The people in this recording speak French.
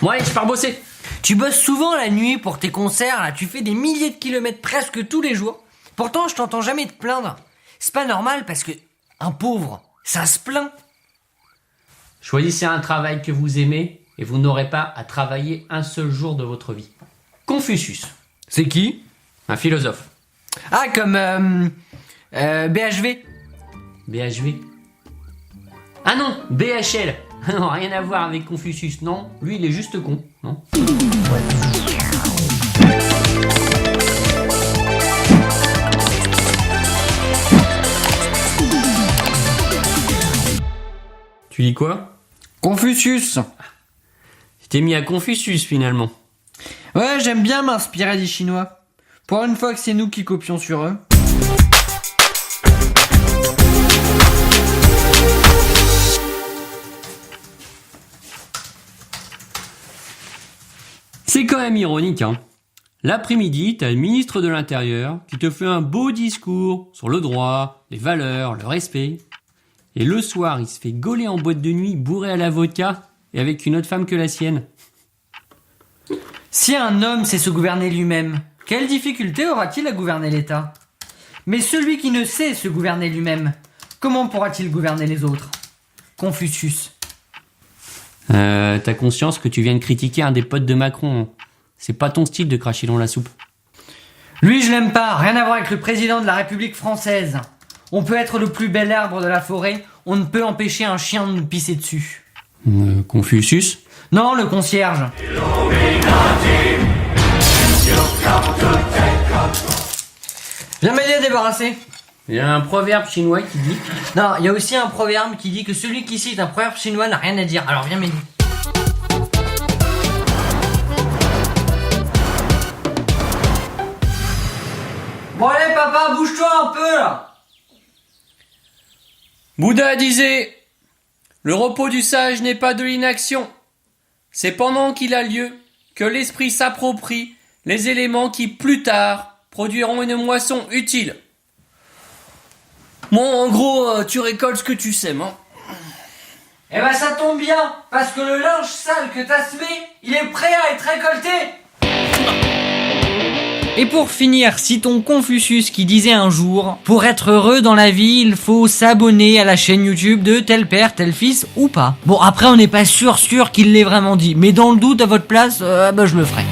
Ouais, je pars bosser. Tu bosses souvent la nuit pour tes concerts, là, tu fais des milliers de kilomètres presque tous les jours. Pourtant, je t'entends jamais te plaindre. C'est pas normal parce que un pauvre, ça se plaint. Choisissez un travail que vous aimez et vous n'aurez pas à travailler un seul jour de votre vie. Confucius, C'est qui? un philosophe. Ah, comme BHV. BHV. Ah non, BHL. Non, rien à voir avec Confucius, non. Lui, il est juste con, non. Tu dis quoi? Confucius. Tu t'es mis à Confucius, finalement. Ouais, j'aime bien m'inspirer des Chinois. Pour une fois que c'est nous qui copions sur eux. C'est quand même ironique, hein. L'après-midi, t'as le ministre de l'Intérieur qui te fait un beau discours sur le droit, les valeurs, le respect. Et le soir, il se fait gauler en boîte de nuit, bourré à la vodka, et avec une autre femme que la sienne. Si un homme sait se gouverner lui-même, quelle difficulté aura-t-il à gouverner l'État? Mais celui qui ne sait se gouverner lui-même, comment pourra-t-il gouverner les autres? Confucius. T'as conscience que tu viens de critiquer un des potes de Macron, hein. C'est pas ton style de cracher dans la soupe. Lui, je l'aime pas, rien à voir avec le président de la République française. On peut être le plus bel arbre de la forêt, on ne peut empêcher un chien de nous pisser dessus. Confucius? Non, le concierge. Viens m'aider à débarrasser. Il y a un proverbe chinois qui dit... Non, il y a aussi un proverbe qui dit que celui qui cite un proverbe chinois n'a rien à dire. Alors viens m'aider. Bon allez papa, bouge-toi un peu là. Bouddha disait, le repos du sage n'est pas de l'inaction. C'est pendant qu'il a lieu que l'esprit s'approprie les éléments qui, plus tard, produiront une moisson utile. Bon, en gros, tu récoltes ce que tu sèmes, hein. Eh ben ça tombe bien, parce que le linge sale que t'as semé, il est prêt à être récolté. Et pour finir, citons Confucius qui disait un jour: pour être heureux dans la vie, il faut s'abonner à la chaîne YouTube de tel père, tel fils ou pas. Bon, après on n'est pas sûr qu'il l'ait vraiment dit, mais dans le doute, à votre place, je le ferai.